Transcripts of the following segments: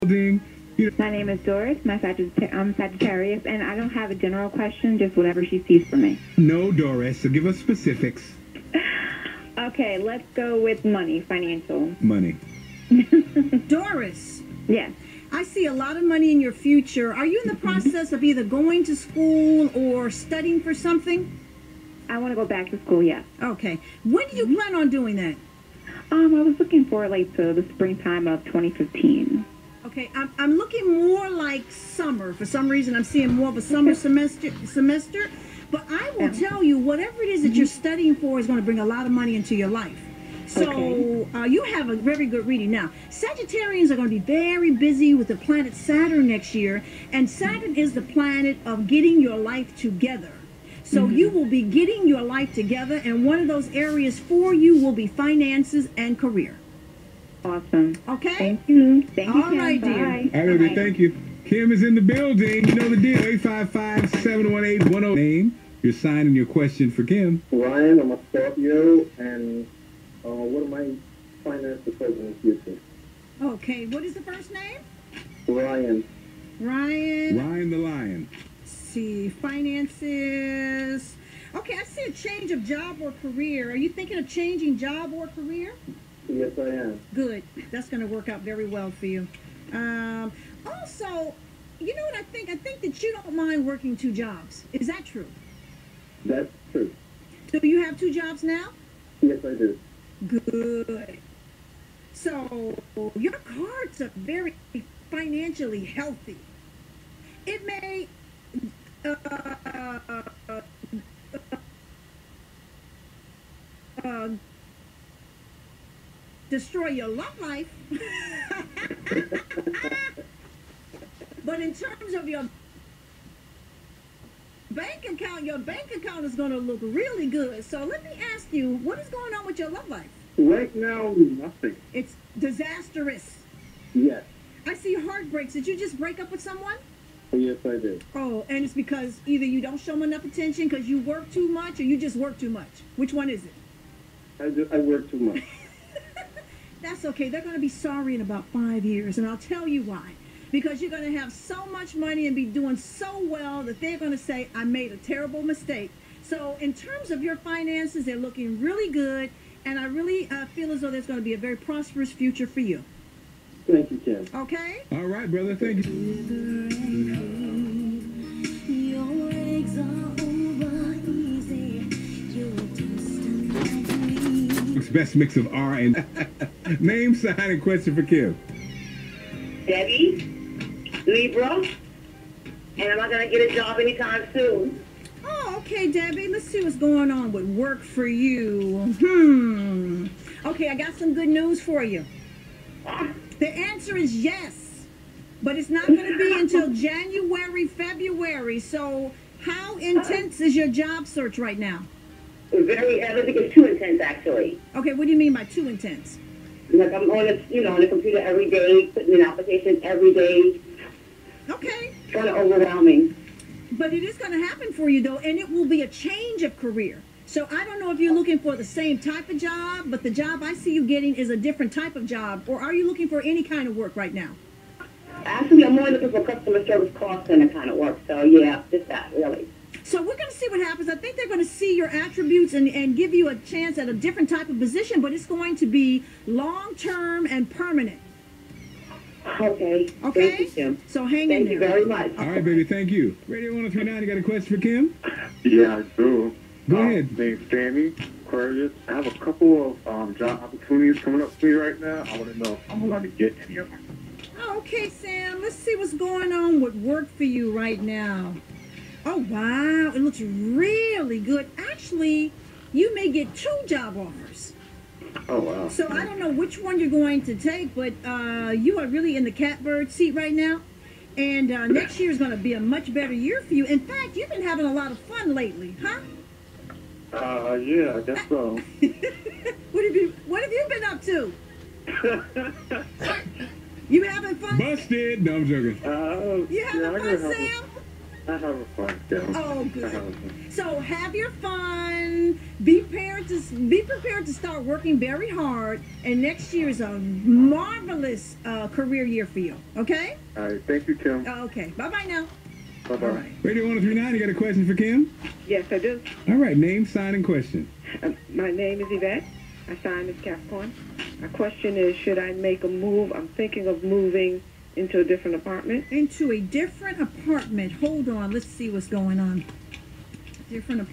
building. My name is Doris. I'm Sagittarius, and I don't have a general question, just whatever she sees for me. No, Doris, so give us specifics. Okay, let's go with money, financial. Money. Doris. Yes. I see a lot of money in your future. Are you in the process of either going to school or studying for something? I want to go back to school, yes. Okay. When do you plan on doing that? I was looking for like the springtime of 2015. Okay, I'm looking more like summer. For some reason, I'm seeing more of a summer semester. But I will tell you, whatever it is that you're studying for is going to bring a lot of money into your life. So you have a very good reading. Now, Sagittarians are going to be very busy with the planet Saturn next year. And Saturn is the planet of getting your life together. So you will be getting your life together. And one of those areas for you will be finances and career. Awesome. Okay? Thank you. Thank you, All Kim. right, dear. Bye. All right, baby, thank you. Kim is in the building. You know the deal. 855-718-10. Name, your sign, and your question for Kim. Ryan, I'm a Scorpio, and what are my finances in the future? Okay, what is the first name? Ryan. Ryan. Ryan the Lion. Let's see, finances. Okay, I see a change of job or career. Are you thinking of changing job or career? Yes, I am. Good. That's going to work out very well for you. Also, you know what I think? I think that you don't mind working 2 jobs. Is that true? That's true. Do you have 2 jobs now? Yes, I do. Good. So, your cards are very financially healthy. It may destroy your love life. But in terms of your bank account, your bank account is going to look really good. So let me ask you, what is going on with your love life? Right now, nothing. It's disastrous. Yes. I see heartbreaks. Did you just break up with someone? Yes, I did. Oh, and it's because either you don't show them enough attention because you work too much, or you just work too much. Which one is it? I work too much. That's okay. They're going to be sorry in about 5 years, and I'll tell you why. Because you're going to have so much money and be doing so well that they're going to say, I made a terrible mistake. So in terms of your finances, they're looking really good, and I really feel as though there's going to be a very prosperous future for you. Thank you, Kim. Okay? All right, brother. Thank you. Best mix of R and name, sign, and question for Kim. Debbie, Libra, and am I going to get a job anytime soon? Oh, okay, Debbie. Let's see what's going on with work for you. Okay, I got some good news for you. The answer is yes, but it's not going to be until January, February. So how intense is your job search right now? Very, I don't think it's too intense, actually. Okay, what do you mean by too intense? Like I'm on on the computer every day, putting in applications every day. Okay. It's kind of overwhelming. But it is going to happen for you, though, and it will be a change of career. So I don't know if you're looking for the same type of job, but the job I see you getting is a different type of job, or are you looking for any kind of work right now? Actually, I'm more looking for customer service call center kind of work. So, yeah, just that, really. So we're going to see what happens. I think they're going to see your attributes and give you a chance at a different type of position, but it's going to be long-term and permanent. Okay. Okay? Thank you, Kim. So hang in Thank there. you very much. All right, baby. Thank you. Radio 1039, you got a question for Kim? Yeah, I do. Go ahead. Name's Danny Aquarius. I have a couple of job opportunities coming up for me right now. I want to know if I'm allowed to get any of them. Okay, Sam. Let's see what's going on with work for you right now. Oh, wow. It looks really good. Actually, you may get 2 job offers. Oh, wow. So I don't know which one you're going to take, but you are really in the catbird seat right now. And next year is going to be a much better year for you. In fact, you've been having a lot of fun lately, huh? Yeah, I guess so. What have you been up to? You having fun? Busted. No, I'm joking. You having fun, Sam? I have a fun, yeah. Oh, good. So have your fun. listen, be prepared to start working very hard, and next year is a marvelous career year for you. Okay? All right, thank you, Kim. Okay. Bye-bye now. Bye-bye. All right. Radio 1039, you got a question for Kim? Yes, I do. All right, name, sign, and question. My name is Yvette. I sign as Capricorn. My question is, should I make a move? I'm thinking of moving into a different apartment. Into a different apartment. Hold on. Let's see what's going on. Different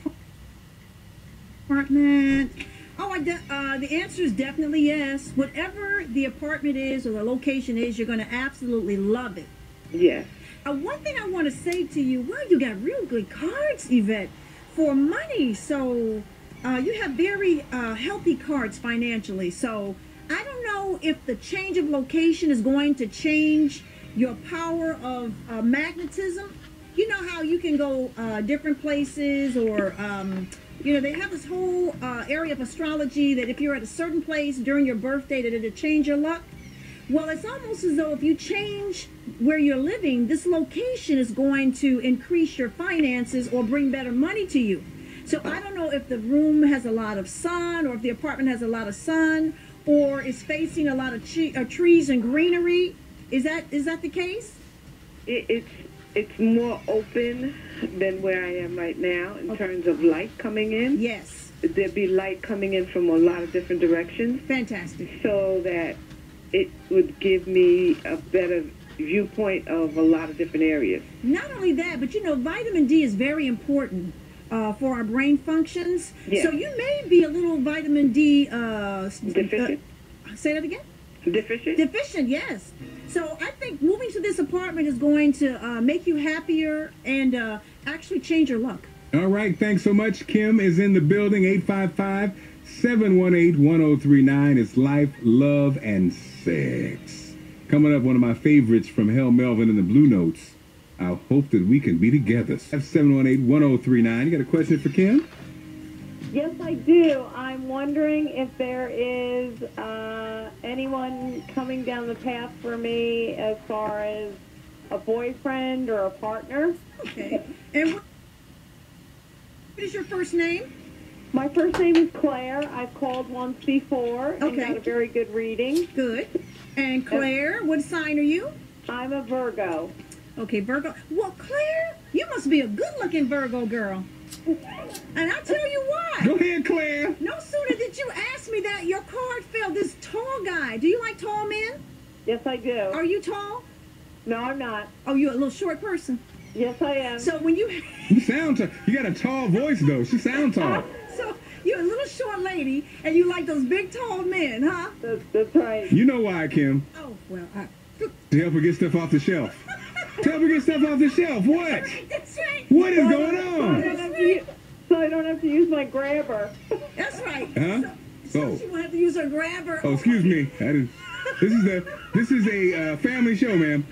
apartment. Oh, the answer is definitely yes. Whatever the apartment is or the location is, you're going to absolutely love it. Yes. One thing I want to say to you, well, you got real good cards, Yvette, for money. So you have very healthy cards financially. So I don't know if the change of location is going to change your power of magnetism. You know how you can go different places, or you know, they have this whole area of astrology that if you're at a certain place during your birthday, that it'll change your luck. Well, it's almost as though if you change where you're living, this location is going to increase your finances or bring better money to you. So I don't know if the room has a lot of sun, or if the apartment has a lot of sun, or is facing a lot of trees and greenery. Is that the case? It's more open than where I am right now in terms of light coming in. Yes. There'd be light coming in from a lot of different directions. Fantastic. So that it would give me a better viewpoint of a lot of different areas. Not only that, but you know, vitamin D is very important for our brain functions. Yes. So you may be a little vitamin D Deficient? Say that again? Deficient? Deficient, yes. So I think moving to this apartment is going to make you happier and actually change your luck. All right, thanks so much. Kim is in the building, 855-718-1039. It's life, love, and sex. Coming up, one of my favorites from Hell Melvin and the Blue Notes. I hope that we can be together. 718-1039. You got a question for Kim? Yes, I do. I'm wondering if there is anyone coming down the path for me as far as a boyfriend or a partner. Okay. And what is your first name? My first name is Claire. I've called once before and Okay. got a very good reading. Good. And Claire, what sign are you? I'm a Virgo. Okay, Virgo. Well, Claire, you must be a good-looking Virgo girl. And I'll tell you why. Go ahead, Claire. No sooner did you ask me that, your card fell. This tall guy. Do you like tall men? Yes, I do. Are you tall? No, I'm not. Oh, you're a little short person. Yes, I am. So when you... You sound tall. You got a tall voice, though. She sounds tall. So you're a little short lady, and you like those big, tall men, huh? That's right. You know why, Kim? Oh, well, To help her get stuff off the shelf. To help her get stuff off the shelf. What? That's right. What is going So I on? don't have to so I don't have to use my grabber. That's right. Huh? So Oh. she won't have to use her grabber. Oh, excuse me. I didn't. This is a family show, ma'am.